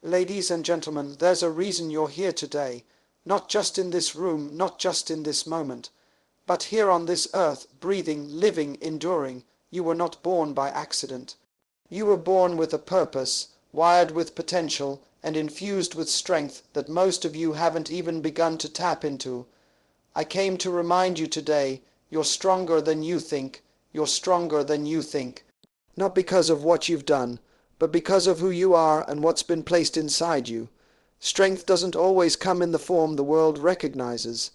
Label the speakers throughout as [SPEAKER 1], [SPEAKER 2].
[SPEAKER 1] Ladies and gentlemen, there's a reason you're here today, not just in this room, not just in this moment, but here on this earth, breathing, living, enduring. You were not born by accident. You were born with a purpose, wired with potential, and infused with strength that most of you haven't even begun to tap into. I came to remind you today, you're stronger than you think. You're stronger than you think. Not because of what you've done, but because of who you are and what's been placed inside you. Strength doesn't always come in the form the world recognizes.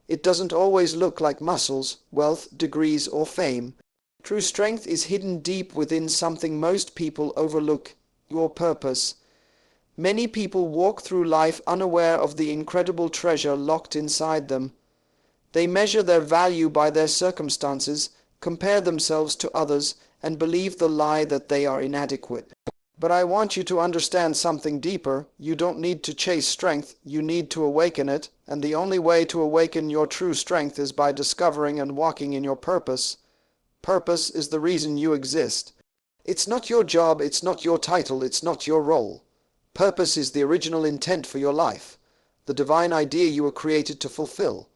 [SPEAKER 1] It doesn't always look like muscles, wealth, degrees, or fame. True strength is hidden deep within something most people overlook: your purpose. Many people walk through life unaware of the incredible treasure locked inside them. They measure their value by their circumstances, compare themselves to others, and believe the lie that they are inadequate. But I want you to understand something deeper. You don't need to chase strength, you need to awaken it, and the only way to awaken your true strength is by discovering and walking in your purpose. Purpose is the reason you exist. It's not your job, it's not your title, it's not your role. Purpose is the original intent for your life, the divine idea you were created to fulfill.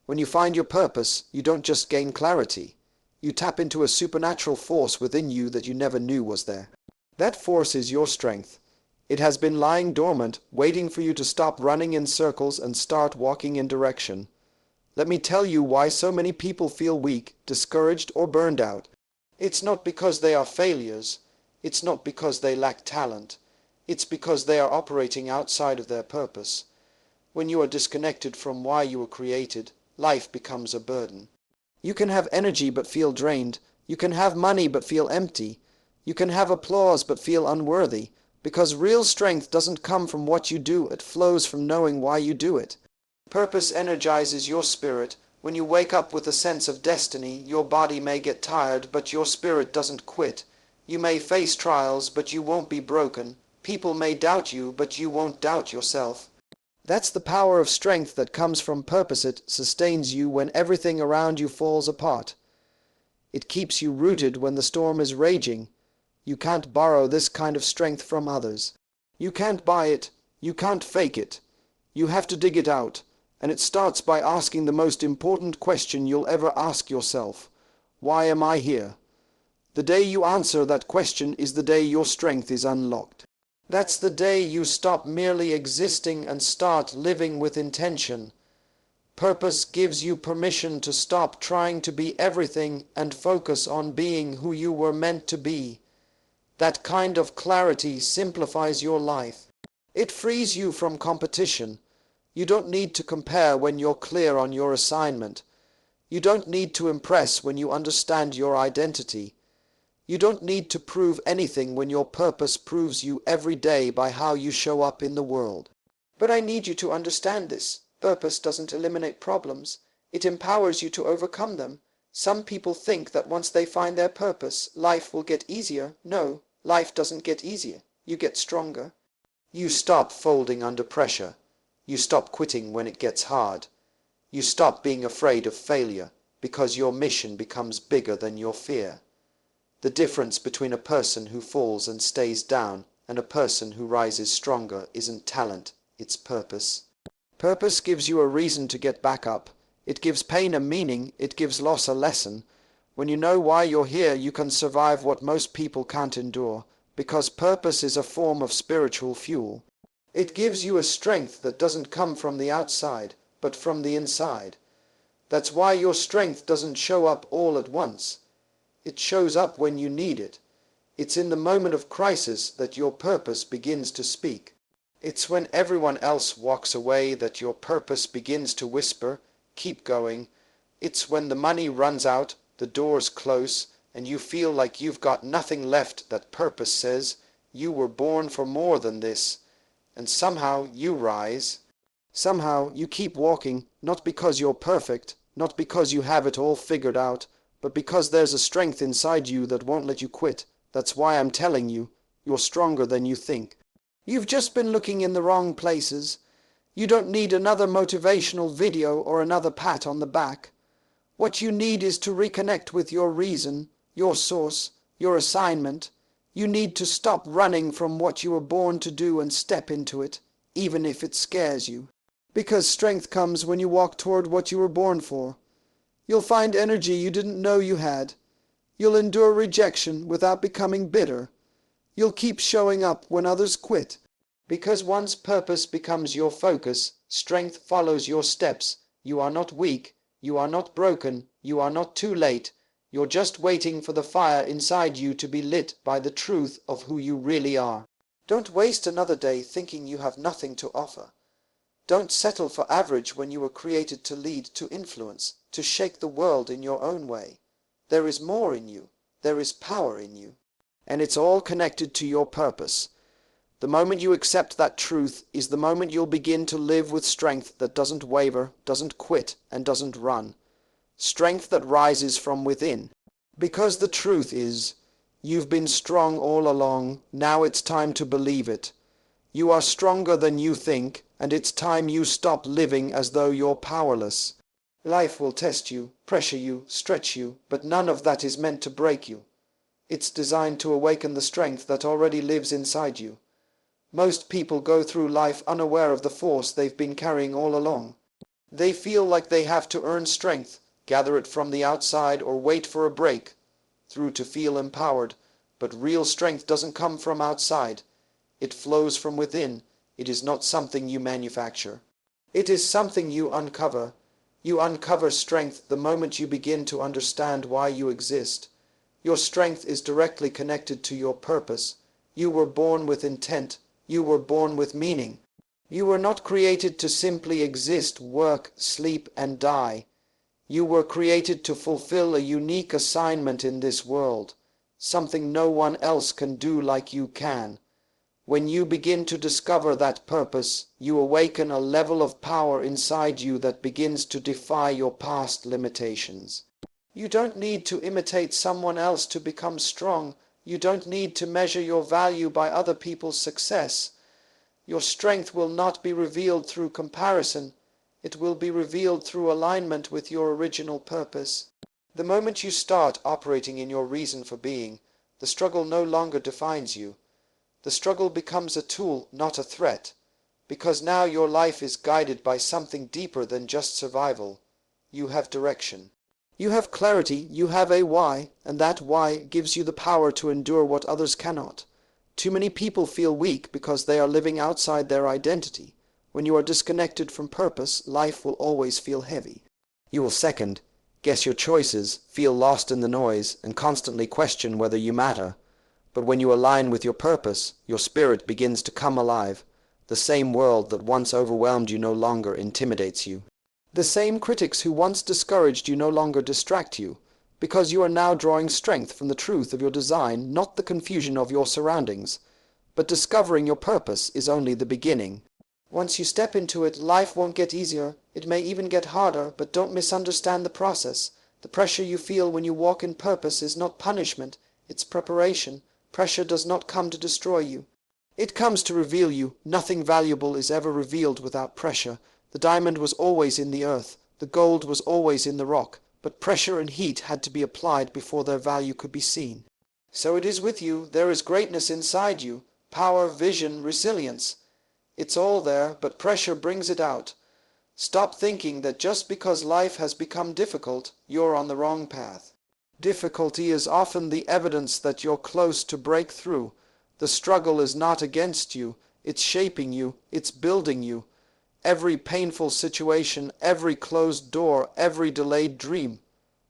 [SPEAKER 1] When you find your purpose, you don't just gain clarity. You tap into a supernatural force within you that you never knew was there. That force is your strength. It has been lying dormant, waiting for you to stop running in circles and start walking in direction. Let me tell you why so many people feel weak, discouraged, or burned out. It's not because they are failures. It's not because they lack talent. It's because they are operating outside of their purpose. When you are disconnected from why you were created, life becomes a burden. You can have energy but feel drained. You can have money but feel empty. You can have applause but feel unworthy, because real strength doesn't come from what you do, it flows from knowing why you do it. Purpose energizes your spirit. When you wake up with a sense of destiny, your body may get tired, but your spirit doesn't quit. You may face trials, but you won't be broken. People may doubt you, but you won't doubt yourself. That's the power of strength that comes from purpose. It sustains you when everything around you falls apart. It keeps you rooted when the storm is raging. You can't borrow this kind of strength from others. You can't buy it. You can't fake it. You have to dig it out, and it starts by asking the most important question you'll ever ask yourself. Why am I here? The day you answer that question is the day your strength is unlocked. That's the day you stop merely existing and start living with intention. Purpose gives you permission to stop trying to be everything and focus on being who you were meant to be. That kind of clarity simplifies your life. It frees you from competition. You don't need to compare when you're clear on your assignment. You don't need to impress when you understand your identity. You don't need to prove anything when your purpose proves you every day by how you show up in the world. But I need you to understand this. Purpose doesn't eliminate problems. It empowers you to overcome them. Some people think that once they find their purpose, life will get easier. No, life doesn't get easier. You get stronger. You stop folding under pressure. You stop quitting when it gets hard. You stop being afraid of failure because your mission becomes bigger than your fear. The difference between a person who falls and stays down and a person who rises stronger isn't talent, it's purpose. Purpose gives you a reason to get back up. It gives pain a meaning, it gives loss a lesson. When you know why you're here, you can survive what most people can't endure, because purpose is a form of spiritual fuel. It gives you a strength that doesn't come from the outside, but from the inside. That's why your strength doesn't show up all at once. It shows up when you need it. It's in the moment of crisis that your purpose begins to speak. It's when everyone else walks away that your purpose begins to whisper, keep going. It's when the money runs out, the doors close, and you feel like you've got nothing left that purpose says, you were born for more than this. And somehow you rise. Somehow you keep walking, not because you're perfect, not because you have it all figured out, but because there's a strength inside you that won't let you quit. That's why I'm telling you, you're stronger than you think. You've just been looking in the wrong places. You don't need another motivational video or another pat on the back. What you need is to reconnect with your reason, your source, your assignment. You need to stop running from what you were born to do and step into it, even if it scares you. Because strength comes when you walk toward what you were born for. You'll find energy you didn't know you had. You'll endure rejection without becoming bitter. You'll keep showing up when others quit. Because once purpose becomes your focus, strength follows your steps. You are not weak. You are not broken. You are not too late. You're just waiting for the fire inside you to be lit by the truth of who you really are. Don't waste another day thinking you have nothing to offer. Don't settle for average when you were created to lead, to influence, to shake the world in your own way. There is more in you. There is power in you. And it's all connected to your purpose. The moment you accept that truth is the moment you'll begin to live with strength that doesn't waver, doesn't quit, and doesn't run. Strength that rises from within. Because the truth is, you've been strong all along, now it's time to believe it. You are stronger than you think, and it's time you stop living as though you're powerless. Life will test you, pressure you, stretch you, but none of that is meant to break you. It's designed to awaken the strength that already lives inside you. Most people go through life unaware of the force they've been carrying all along. They feel like they have to earn strength, gather it from the outside, or wait for a break through to feel empowered. But real strength doesn't come from outside. It flows from within. It is not something you manufacture. It is something you uncover. You uncover strength the moment you begin to understand why you exist. Your strength is directly connected to your purpose. You were born with intent. You were born with meaning. You were not created to simply exist, work, sleep, and die. You were created to fulfill a unique assignment in this world, something no one else can do like you can. When you begin to discover that purpose, you awaken a level of power inside you that begins to defy your past limitations. You don't need to imitate someone else to become strong. You don't need to measure your value by other people's success. Your strength will not be revealed through comparison. It will be revealed through alignment with your original purpose. The moment you start operating in your reason for being, the struggle no longer defines you. The struggle becomes a tool, not a threat, because now your life is guided by something deeper than just survival. You have direction. You have clarity, you have a why, and that why gives you the power to endure what others cannot. Too many people feel weak because they are living outside their identity. When you are disconnected from purpose, life will always feel heavy. You will second, guess your choices, feel lost in the noise, and constantly question whether you matter. But when you align with your purpose, your spirit begins to come alive. The same world that once overwhelmed you no longer intimidates you. The same critics who once discouraged you no longer distract you, because you are now drawing strength from the truth of your design, not the confusion of your surroundings. But discovering your purpose is only the beginning. Once you step into it, life won't get easier. It may even get harder, but don't misunderstand the process. The pressure you feel when you walk in purpose is not punishment, it's preparation. Pressure does not come to destroy you. It comes to reveal you. Nothing valuable is ever revealed without pressure. The diamond was always in the earth. The gold was always in the rock. But pressure and heat had to be applied before their value could be seen. So it is with you. There is greatness inside you. Power, vision, resilience. It's all there, but pressure brings it out. Stop thinking that just because life has become difficult, you're on the wrong path. Difficulty is often the evidence that you're close to breakthrough. The struggle is not against you. It's shaping you. It's building you. Every painful situation, every closed door, every delayed dream.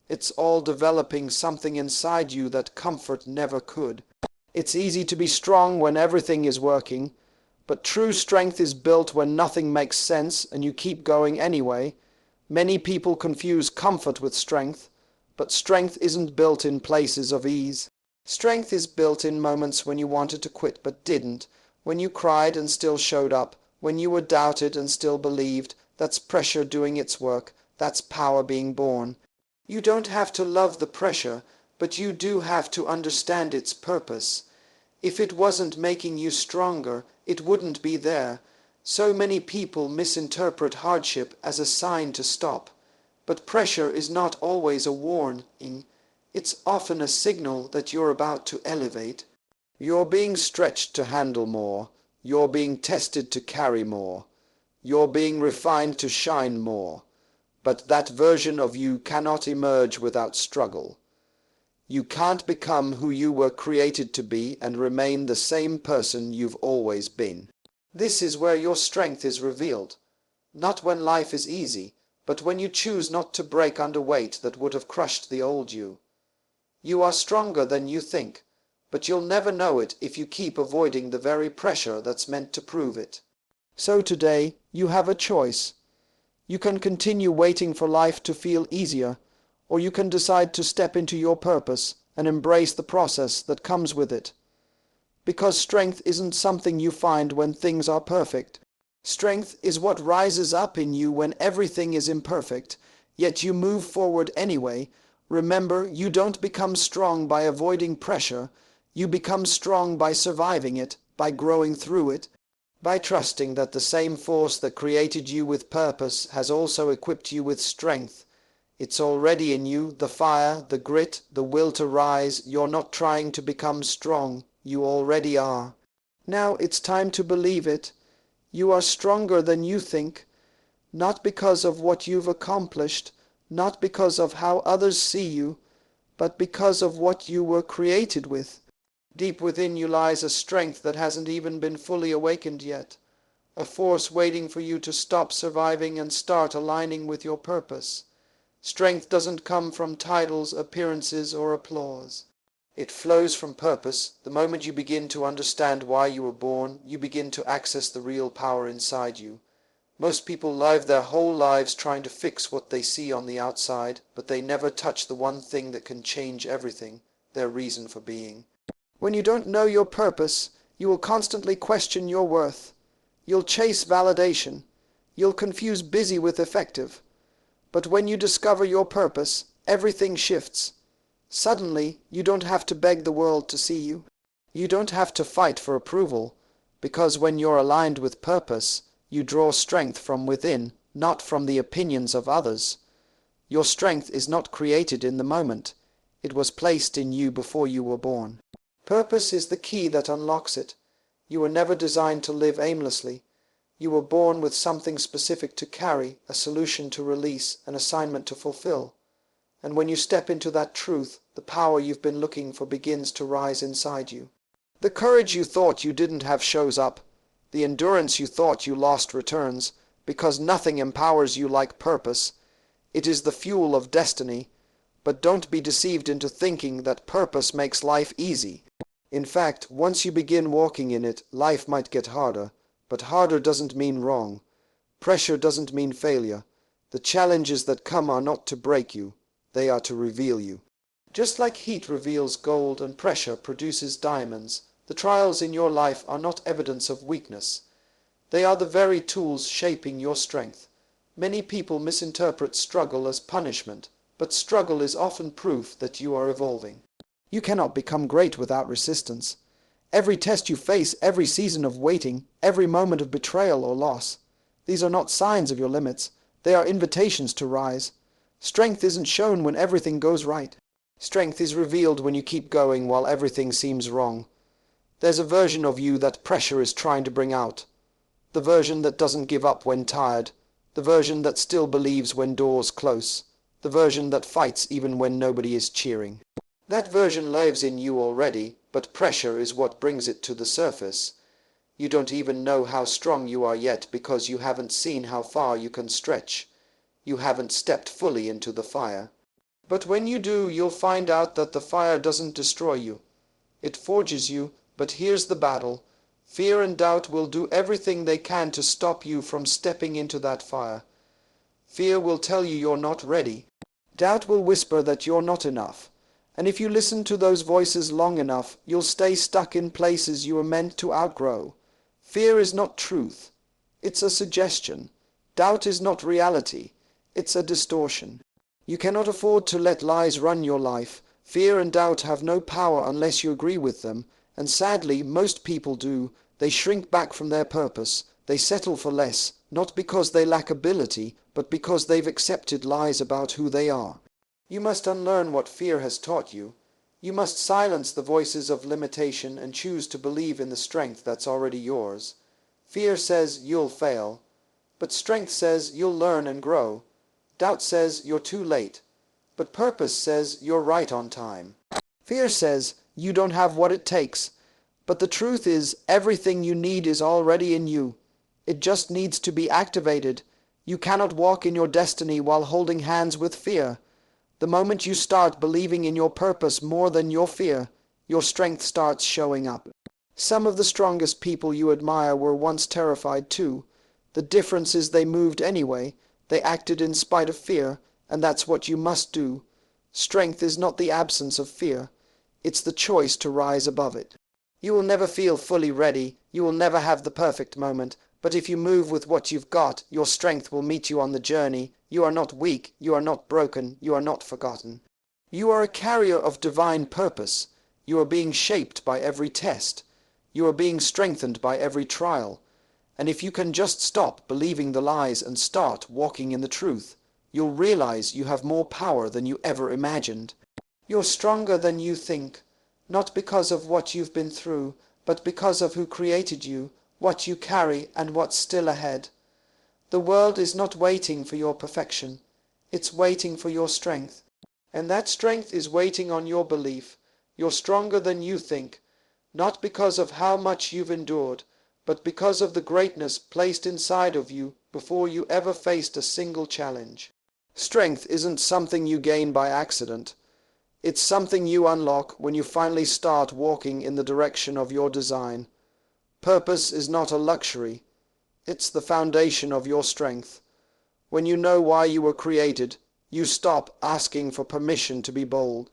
[SPEAKER 1] It's all developing something inside you that comfort never could. It's easy to be strong when everything is working, but true strength is built when nothing makes sense and you keep going anyway. Many people confuse comfort with strength. But strength isn't built in places of ease. Strength is built in moments when you wanted to quit but didn't, when you cried and still showed up, when you were doubted and still believed. That's pressure doing its work. That's power being born. You don't have to love the pressure, but you do have to understand its purpose. If it wasn't making you stronger, it wouldn't be there. So many people misinterpret hardship as a sign to stop. But pressure is not always a warning. It's often a signal that you're about to elevate. You're being stretched to handle more. You're being tested to carry more. You're being refined to shine more. But that version of you cannot emerge without struggle. You can't become who you were created to be and remain the same person you've always been. This is where your strength is revealed. Not when life is easy, but when you choose not to break under weight that would have crushed the old you. You are stronger than you think, but you'll never know it if you keep avoiding the very pressure that's meant to prove it. So today, you have a choice. You can continue waiting for life to feel easier, or you can decide to step into your purpose and embrace the process that comes with it. Because strength isn't something you find when things are perfect. Strength is what rises up in you when everything is imperfect, yet you move forward anyway. Remember, you don't become strong by avoiding pressure. You become strong by surviving it, by growing through it, by trusting that the same force that created you with purpose has also equipped you with strength. It's already in you, the fire, the grit, the will to rise. You're not trying to become strong. You already are. Now it's time to believe it. You are stronger than you think, not because of what you've accomplished, not because of how others see you, but because of what you were created with. Deep within you lies a strength that hasn't even been fully awakened yet, a force waiting for you to stop surviving and start aligning with your purpose. Strength doesn't come from titles, appearances, or applause. It flows from purpose. The moment you begin to understand why you were born, you begin to access the real power inside you. Most people live their whole lives trying to fix what they see on the outside, but they never touch the one thing that can change everything, their reason for being. When you don't know your purpose, you will constantly question your worth. You'll chase validation. You'll confuse busy with effective. But when you discover your purpose, everything shifts. Suddenly, you don't have to beg the world to see you. You don't have to fight for approval, because when you're aligned with purpose, you draw strength from within, not from the opinions of others. Your strength is not created in the moment. It was placed in you before you were born. Purpose is the key that unlocks it. You were never designed to live aimlessly. You were born with something specific to carry, a solution to release, an assignment to fulfill. And when you step into that truth, the power you've been looking for begins to rise inside you. The courage you thought you didn't have shows up. The endurance you thought you lost returns, because nothing empowers you like purpose. It is the fuel of destiny. But don't be deceived into thinking that purpose makes life easy. In fact, once you begin walking in it, life might get harder. But harder doesn't mean wrong. Pressure doesn't mean failure. The challenges that come are not to break you. They are to reveal you. Just like heat reveals gold and pressure produces diamonds, the trials in your life are not evidence of weakness. They are the very tools shaping your strength. Many people misinterpret struggle as punishment, but struggle is often proof that you are evolving. You cannot become great without resistance. Every test you face, every season of waiting, every moment of betrayal or loss, these are not signs of your limits. They are invitations to rise. Strength isn't shown when everything goes right. Strength is revealed when you keep going while everything seems wrong. There's a version of you that pressure is trying to bring out. The version that doesn't give up when tired. The version that still believes when doors close. The version that fights even when nobody is cheering. That version lives in you already, but pressure is what brings it to the surface. You don't even know how strong you are yet because you haven't seen how far you can stretch. You haven't stepped fully into the fire. But when you do, you'll find out that the fire doesn't destroy you. It forges you, but here's the battle. Fear and doubt will do everything they can to stop you from stepping into that fire. Fear will tell you you're not ready. Doubt will whisper that you're not enough. And if you listen to those voices long enough, you'll stay stuck in places you were meant to outgrow. Fear is not truth. It's a suggestion. Doubt is not reality. It's a distortion. You cannot afford to let lies run your life. Fear and doubt have no power unless you agree with them, and sadly, most people do. They shrink back from their purpose. They settle for less, not because they lack ability, but because they've accepted lies about who they are. You must unlearn what fear has taught you. You must silence the voices of limitation and choose to believe in the strength that's already yours. Fear says you'll fail, but strength says you'll learn and grow. Doubt says you're too late, but purpose says you're right on time. Fear says you don't have what it takes, but the truth is everything you need is already in you. It just needs to be activated. You cannot walk in your destiny while holding hands with fear. The moment you start believing in your purpose more than your fear, your strength starts showing up. Some of the strongest people you admire were once terrified too. The difference is they moved anyway. They acted in spite of fear, and that's what you must do. Strength is not the absence of fear. It's the choice to rise above it. You will never feel fully ready. You will never have the perfect moment. But if you move with what you've got, your strength will meet you on the journey. You are not weak. You are not broken. You are not forgotten. You are a carrier of divine purpose. You are being shaped by every test. You are being strengthened by every trial. And if you can just stop believing the lies and start walking in the truth, you'll realize you have more power than you ever imagined. You're stronger than you think, not because of what you've been through, but because of who created you, what you carry, and what's still ahead. The world is not waiting for your perfection. It's waiting for your strength. And that strength is waiting on your belief. You're stronger than you think, not because of how much you've endured, but because of the greatness placed inside of you before you ever faced a single challenge. Strength isn't something you gain by accident. It's something you unlock when you finally start walking in the direction of your design. Purpose is not a luxury. It's the foundation of your strength. When you know why you were created, you stop asking for permission to be bold.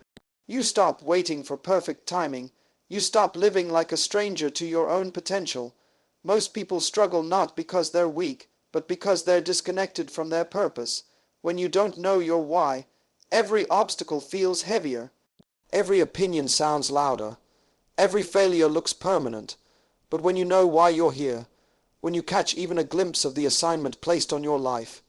[SPEAKER 1] You stop waiting for perfect timing. You stop living like a stranger to your own potential. Most people struggle not because they're weak, but because they're disconnected from their purpose. When you don't know your why, every obstacle feels heavier. Every opinion sounds louder. Every failure looks permanent. But when you know why you're here, when you catch even a glimpse of the assignment placed on your life,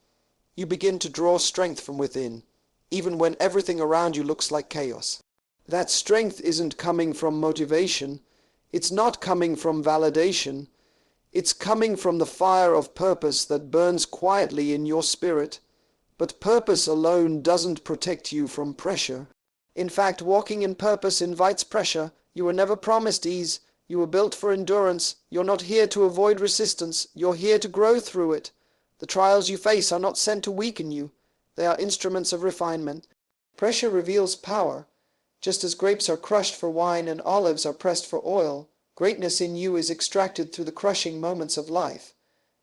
[SPEAKER 1] you begin to draw strength from within, even when everything around you looks like chaos. That strength isn't coming from motivation. It's not coming from validation. It's coming from the fire of purpose that burns quietly in your spirit. But purpose alone doesn't protect you from pressure. In fact, walking in purpose invites pressure. You were never promised ease. You were built for endurance. You're not here to avoid resistance. You're here to grow through it. The trials you face are not sent to weaken you. They are instruments of refinement. Pressure reveals power. Just as grapes are crushed for wine and olives are pressed for oil, greatness in you is extracted through the crushing moments of life.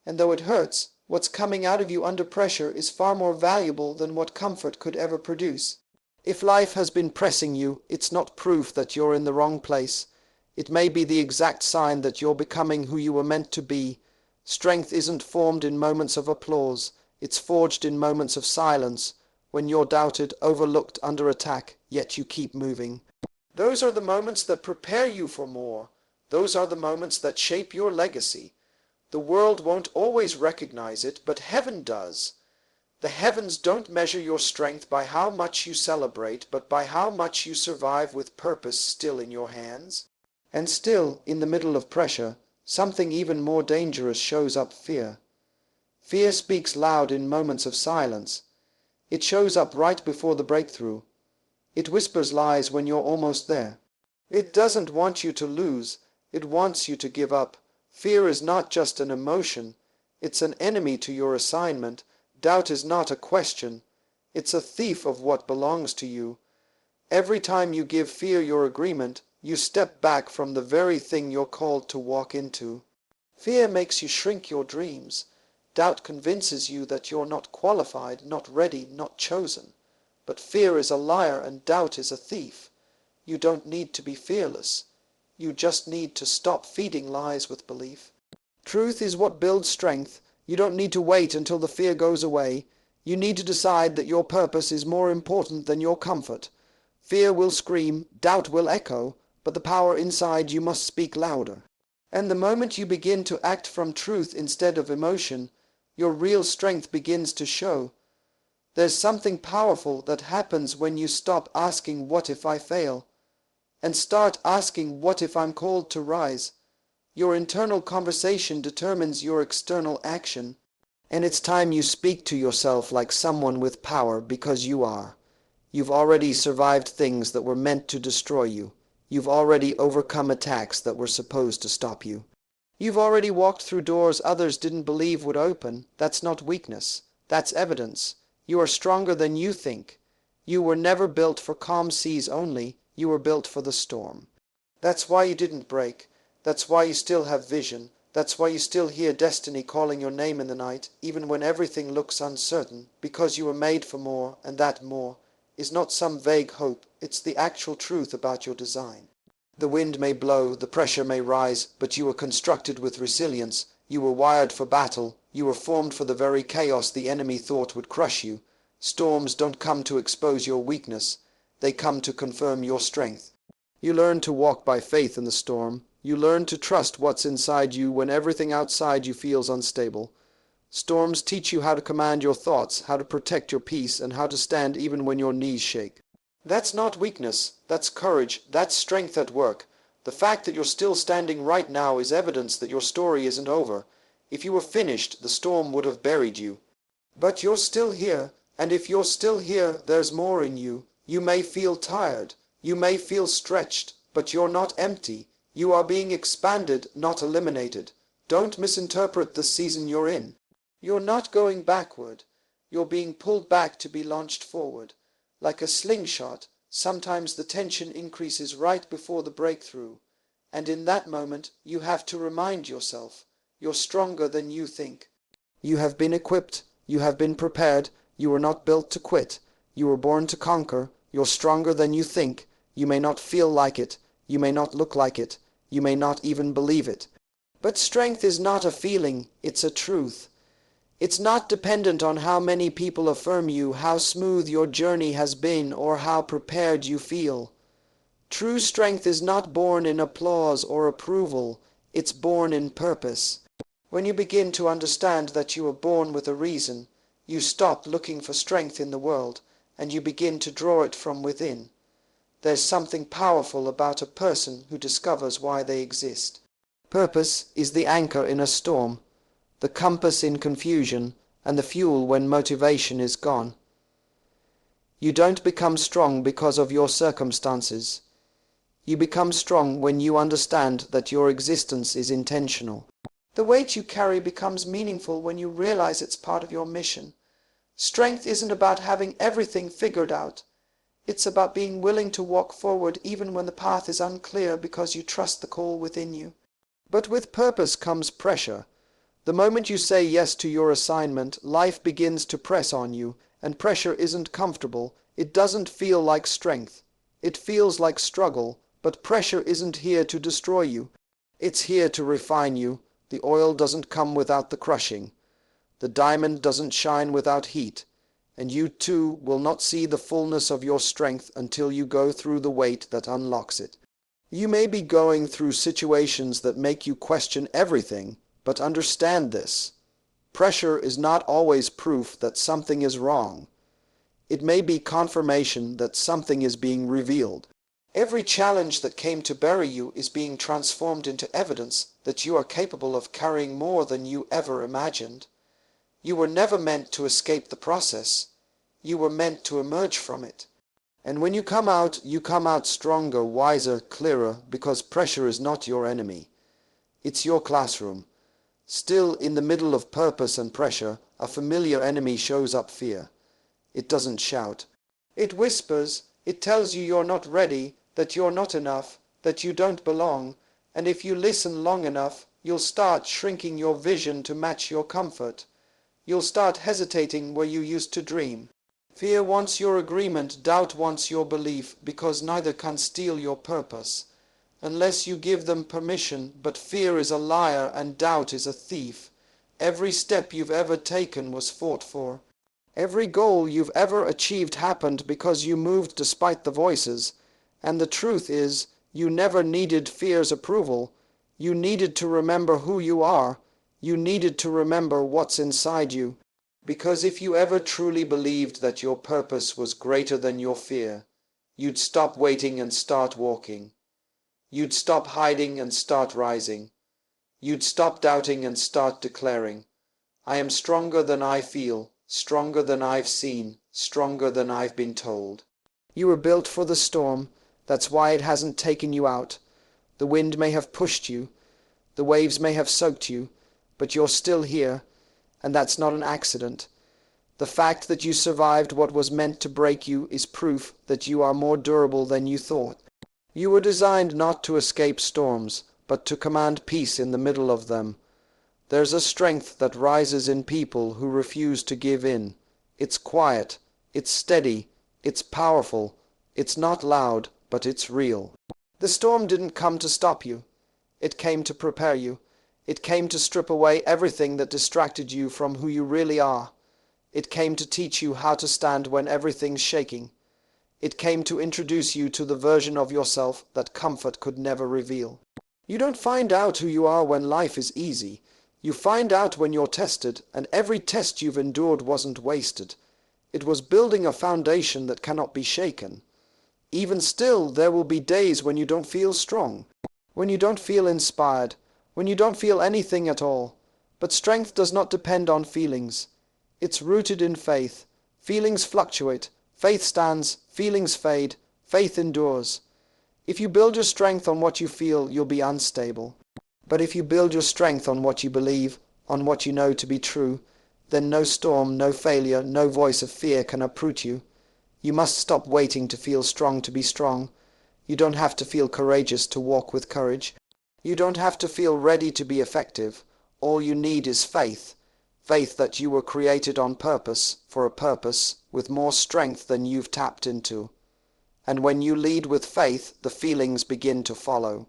[SPEAKER 1] And though it hurts, what's coming out of you under pressure is far more valuable than what comfort could ever produce. If life has been pressing you, it's not proof that you're in the wrong place. It may be the exact sign that you're becoming who you were meant to be. Strength isn't formed in moments of applause. It's forged in moments of silence, when you're doubted, overlooked, under attack, yet you keep moving. Those are the moments that prepare you for more. Those are the moments that shape your legacy. The world won't always recognize it, but heaven does. The heavens don't measure your strength by how much you celebrate, but by how much you survive with purpose still in your hands. And still, in the middle of pressure, something even more dangerous shows up: fear. Fear speaks loud in moments of silence. It shows up right before the breakthrough. It whispers lies when you're almost there. It doesn't want you to lose. It wants you to give up. Fear is not just an emotion. It's an enemy to your assignment. Doubt is not a question. It's a thief of what belongs to you. Every time you give fear your agreement, you step back from the very thing you're called to walk into. Fear makes you shrink your dreams. Doubt convinces you that you're not qualified, not ready, not chosen. But fear is a liar and doubt is a thief. You don't need to be fearless. You just need to stop feeding lies with belief. Truth is what builds strength. You don't need to wait until the fear goes away. You need to decide that your purpose is more important than your comfort. Fear will scream, doubt will echo, but the power inside you must speak louder. And the moment you begin to act from truth instead of emotion, your real strength begins to show. There's something powerful that happens when you stop asking, "What if I fail?" and start asking, what if I'm called to rise? Your internal conversation determines your external action, and it's time you speak to yourself like someone with power, because you are. You've already survived things that were meant to destroy you. You've already overcome attacks that were supposed to stop you. You've already walked through doors others didn't believe would open. That's not weakness. That's evidence. You are stronger than you think. You were never built for calm seas only. You were built for the storm. That's why you didn't break. That's why you still have vision. That's why you still hear destiny calling your name in the night, even when everything looks uncertain, because you were made for more, and that more is not some vague hope. It's the actual truth about your design. The wind may blow, the pressure may rise, but you were constructed with resilience. You were wired for battle. You were formed for the very chaos the enemy thought would crush you. Storms don't come to expose your weakness. They come to confirm your strength. You learn to walk by faith in the storm. You learn to trust what's inside you when everything outside you feels unstable. Storms teach you how to command your thoughts, how to protect your peace, and how to stand even when your knees shake. That's not weakness. That's courage. That's strength at work. The fact that you're still standing right now is evidence that your story isn't over. If you were finished, the storm would have buried you. But you're still here, and if you're still here, there's more in you. You may feel tired. You may feel stretched, but you're not empty. You are being expanded, not eliminated. Don't misinterpret the season you're in. You're not going backward. You're being pulled back to be launched forward. Like a slingshot, sometimes the tension increases right before the breakthrough. And in that moment, you have to remind yourself, you're stronger than you think. You have been equipped. You have been prepared. You were not built to quit. You were born to conquer. You're stronger than you think. You may not feel like it. You may not look like it. You may not even believe it. But strength is not a feeling. It's a truth. It's not dependent on how many people affirm you, how smooth your journey has been, or how prepared you feel. True strength is not born in applause or approval. It's born in purpose. When you begin to understand that you were born with a reason, you stop looking for strength in the world, and you begin to draw it from within. There's something powerful about a person who discovers why they exist. Purpose is the anchor in a storm, the compass in confusion, and the fuel when motivation is gone. You don't become strong because of your circumstances. You become strong when you understand that your existence is intentional. The weight you carry becomes meaningful when you realize it's part of your mission. Strength isn't about having everything figured out. It's about being willing to walk forward even when the path is unclear because you trust the call within you. But with purpose comes pressure. The moment you say yes to your assignment, life begins to press on you, and pressure isn't comfortable. It doesn't feel like strength. It feels like struggle, but pressure isn't here to destroy you. It's here to refine you. The oil doesn't come without the crushing. The diamond doesn't shine without heat. And you too will not see the fullness of your strength until you go through the weight that unlocks it. You may be going through situations that make you question everything, but understand this. Pressure is not always proof that something is wrong. It may be confirmation that something is being revealed. Every challenge that came to bury you is being transformed into evidence that you are capable of carrying more than you ever imagined. You were never meant to escape the process. You were meant to emerge from it. And when you come out stronger, wiser, clearer, because pressure is not your enemy. It's your classroom. Still, in the middle of purpose and pressure, a familiar enemy shows up: fear. It doesn't shout. It whispers. It tells you you're not ready, that you're not enough, that you don't belong, and if you listen long enough, you'll start shrinking your vision to match your comfort. You'll start hesitating where you used to dream. Fear wants your agreement, doubt wants your belief, because neither can steal your purpose, unless you give them permission. But fear is a liar and doubt is a thief. Every step you've ever taken was fought for. Every goal you've ever achieved happened because you moved despite the voices. And the truth is, you never needed fear's approval. You needed to remember who you are. You needed to remember what's inside you. Because if you ever truly believed that your purpose was greater than your fear, you'd stop waiting and start walking. You'd stop hiding and start rising. You'd stop doubting and start declaring, I am stronger than I feel, stronger than I've seen, stronger than I've been told. You were built for the storm, that's why it hasn't taken you out. The wind may have pushed you, the waves may have soaked you, but you're still here, and that's not an accident. The fact that you survived what was meant to break you is proof that you are more durable than you thought. You were designed not to escape storms, but to command peace in the middle of them. There's a strength that rises in people who refuse to give in. It's quiet, it's steady, it's powerful, it's not loud, but it's real. The storm didn't come to stop you. It came to prepare you. It came to strip away everything that distracted you from who you really are. It came to teach you how to stand when everything's shaking. It came to introduce you to the version of yourself that comfort could never reveal. You don't find out who you are when life is easy. You find out when you're tested, and every test you've endured wasn't wasted. It was building a foundation that cannot be shaken. Even still, there will be days when you don't feel strong, when you don't feel inspired, when you don't feel anything at all. But strength does not depend on feelings. It's rooted in faith. Feelings fluctuate. Faith stands. Feelings fade. Faith endures. If you build your strength on what you feel, you'll be unstable. But if you build your strength on what you believe, on what you know to be true, then no storm, no failure, no voice of fear can uproot you. You must stop waiting to feel strong to be strong. You don't have to feel courageous to walk with courage. You don't have to feel ready to be effective. All you need is faith. Faith that you were created on purpose, for a purpose, with more strength than you've tapped into. And when you lead with faith, the feelings begin to follow.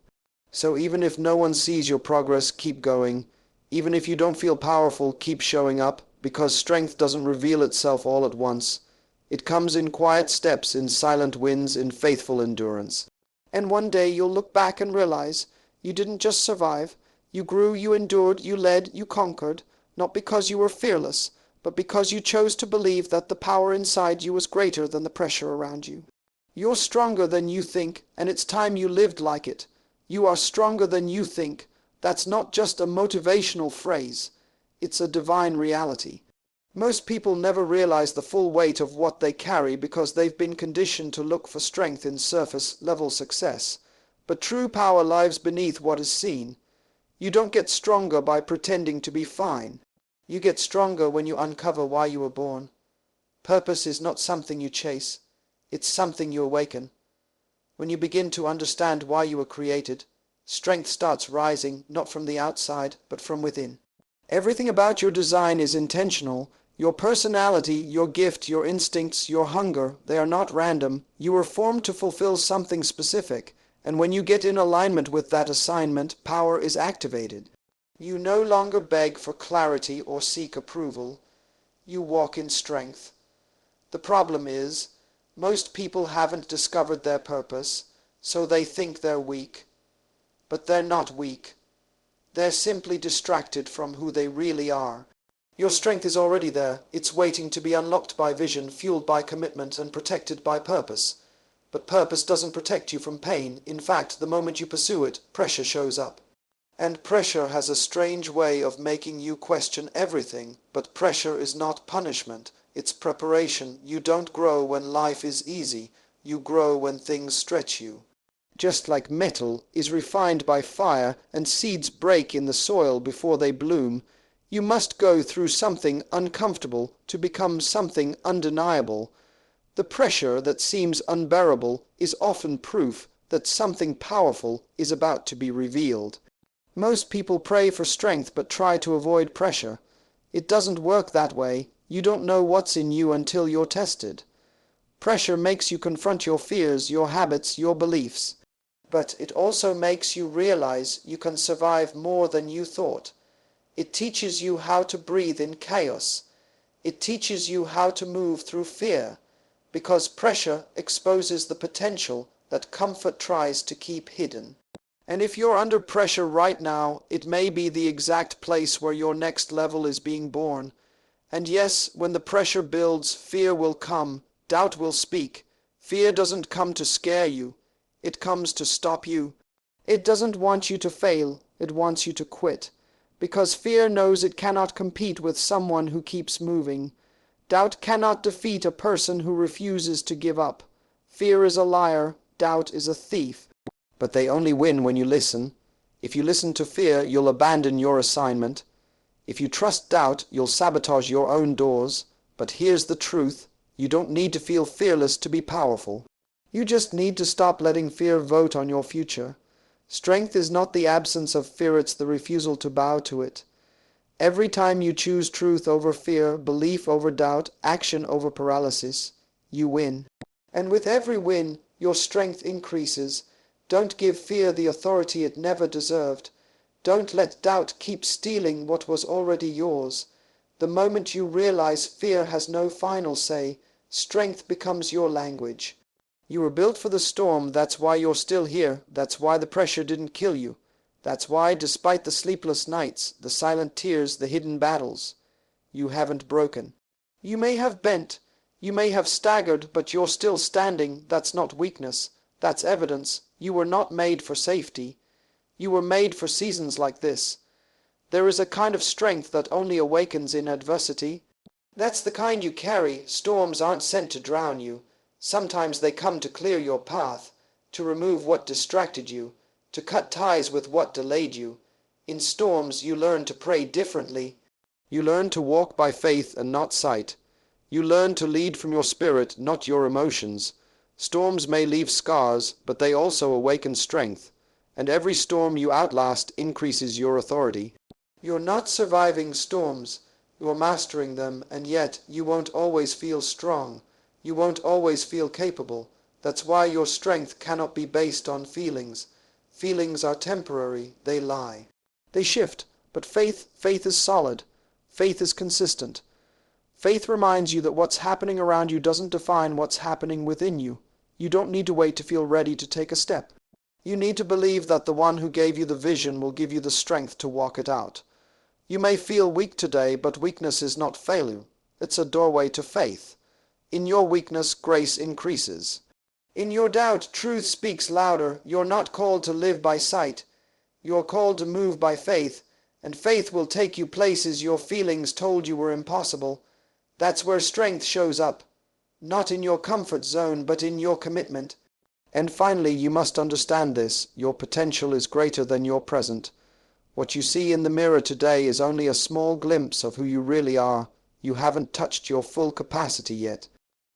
[SPEAKER 1] So even if no one sees your progress, keep going. Even if you don't feel powerful, keep showing up, because strength doesn't reveal itself all at once. It comes in quiet steps, in silent wins, in faithful endurance. And one day you'll look back and realize you didn't just survive. You grew, you endured, you led, you conquered, not because you were fearless, but because you chose to believe that the power inside you was greater than the pressure around you. You're stronger than you think, and it's time you lived like it. You are stronger than you think. That's not just a motivational phrase. It's a divine reality. Most people never realize the full weight of what they carry because they've been conditioned to look for strength in surface-level success. But true power lies beneath what is seen. You don't get stronger by pretending to be fine. You get stronger when you uncover why you were born. Purpose is not something you chase. It's something you awaken. When you begin to understand why you were created, strength starts rising, not from the outside, but from within. Everything about your design is intentional. Your personality, your gift, your instincts, your hunger, they are not random. You were formed to fulfill something specific, and when you get in alignment with that assignment, power is activated. You no longer beg for clarity or seek approval. You walk in strength. The problem is, most people haven't discovered their purpose, so they think they're weak. But they're not weak. They're simply distracted from who they really are. Your strength is already there. It's waiting to be unlocked by vision, fueled by commitment, and protected by purpose. But purpose doesn't protect you from pain. In fact, the moment you pursue it, pressure shows up. And pressure has a strange way of making you question everything. But pressure is not punishment. It's preparation. You don't grow when life is easy. You grow when things stretch you. Just like metal is refined by fire and seeds break in the soil before they bloom, you must go through something uncomfortable to become something undeniable. The pressure that seems unbearable is often proof that something powerful is about to be revealed. Most people pray for strength but try to avoid pressure. It doesn't work that way. You don't know what's in you until you're tested. Pressure makes you confront your fears, your habits, your beliefs. But it also makes you realize you can survive more than you thought. It teaches you how to breathe in chaos. It teaches you how to move through fear, because pressure exposes the potential that comfort tries to keep hidden. And if you're under pressure right now, it may be the exact place where your next level is being born. And yes, when the pressure builds, fear will come, doubt will speak. Fear doesn't come to scare you. It comes to stop you. It doesn't want you to fail. It wants you to quit. Because fear knows it cannot compete with someone who keeps moving. Doubt cannot defeat a person who refuses to give up. Fear is a liar. Doubt is a thief. But they only win when you listen. If you listen to fear, you'll abandon your assignment. If you trust doubt, you'll sabotage your own doors. But here's the truth. You don't need to feel fearless to be powerful. You just need to stop letting fear vote on your future. Strength is not the absence of fear, it's the refusal to bow to it. Every time you choose truth over fear, belief over doubt, action over paralysis, you win. And with every win, your strength increases. Don't give fear the authority it never deserved. Don't let doubt keep stealing what was already yours. The moment you realize fear has no final say, strength becomes your language. You were built for the storm, that's why you're still here, that's why the pressure didn't kill you. That's why, despite the sleepless nights, the silent tears, the hidden battles, you haven't broken. You may have bent, you may have staggered, but you're still standing. That's not weakness, that's evidence. You were not made for safety. You were made for seasons like this. There is a kind of strength that only awakens in adversity. That's the kind you carry. Storms aren't sent to drown you. Sometimes they come to clear your path, to remove what distracted you, to cut ties with what delayed you. In storms, you learn to pray differently. You learn to walk by faith and not sight. You learn to lead from your spirit, not your emotions. Storms may leave scars, but they also awaken strength. And every storm you outlast increases your authority. You're not surviving storms. You're mastering them, and yet you won't always feel strong. You won't always feel capable. That's why your strength cannot be based on feelings. Feelings are temporary. They lie. They shift, but faith is solid. Faith is consistent. Faith reminds you that what's happening around you doesn't define what's happening within you. You don't need to wait to feel ready to take a step. You need to believe that the one who gave you the vision will give you the strength to walk it out. You may feel weak today, but weakness is not failure. It's a doorway to faith. In your weakness, grace increases. In your doubt, truth speaks louder. You're not called to live by sight. You're called to move by faith, and faith will take you places your feelings told you were impossible. That's where strength shows up. Not in your comfort zone, but in your commitment. And finally, you must understand this. Your potential is greater than your present. What you see in the mirror today is only a small glimpse of who you really are. You haven't touched your full capacity yet.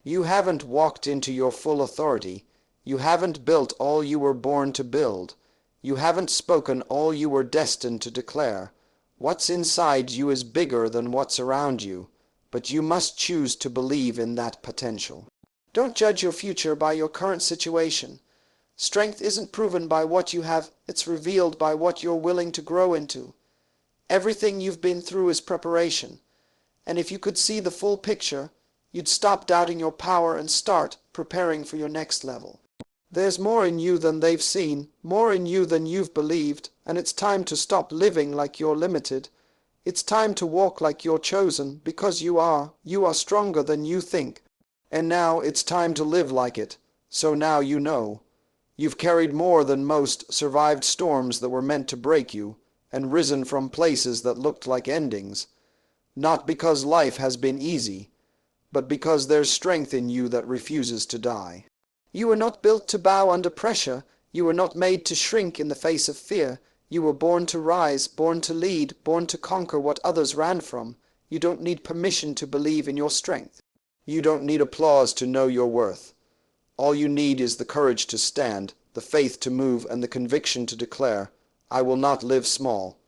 [SPEAKER 1] You haven't walked into your full authority. You haven't built all you were born to build. You haven't spoken all you were destined to declare. What's inside you is bigger than what's around you, but you must choose to believe in that potential. Don't judge your future by your current situation. Strength isn't proven by what you have, it's revealed by what you're willing to grow into. Everything you've been through is preparation, and if you could see the full picture, you'd stop doubting your power and start preparing for your next level. There's more in you than they've seen, more in you than you've believed, and it's time to stop living like you're limited. It's time to walk like you're chosen, because you are stronger than you think. And now it's time to live like it. So now you know. You've carried more than most, survived storms that were meant to break you, and risen from places that looked like endings. Not because life has been easy, but because there's strength in you that refuses to die. You were not built to bow under pressure. You were not made to shrink in the face of fear. You were born to rise, born to lead, born to conquer what others ran from. You don't need permission to believe in your strength. You don't need applause to know your worth. All you need is the courage to stand, the faith to move, and the conviction to declare, I will not live small.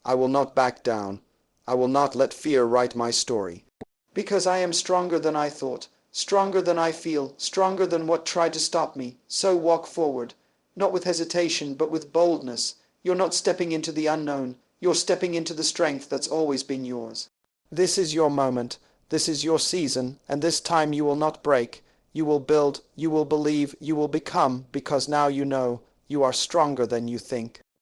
[SPEAKER 1] I will not back down. I will not let fear write my story. Because I am stronger than I thought, stronger than I feel, stronger than what tried to stop me. So walk forward, not with hesitation, but with boldness. You're not stepping into the unknown. You're stepping into the strength that's always been yours. This is your moment. This is your season, and this time you will not break. You will build, you will believe, you will become, because now you know you are stronger than you think.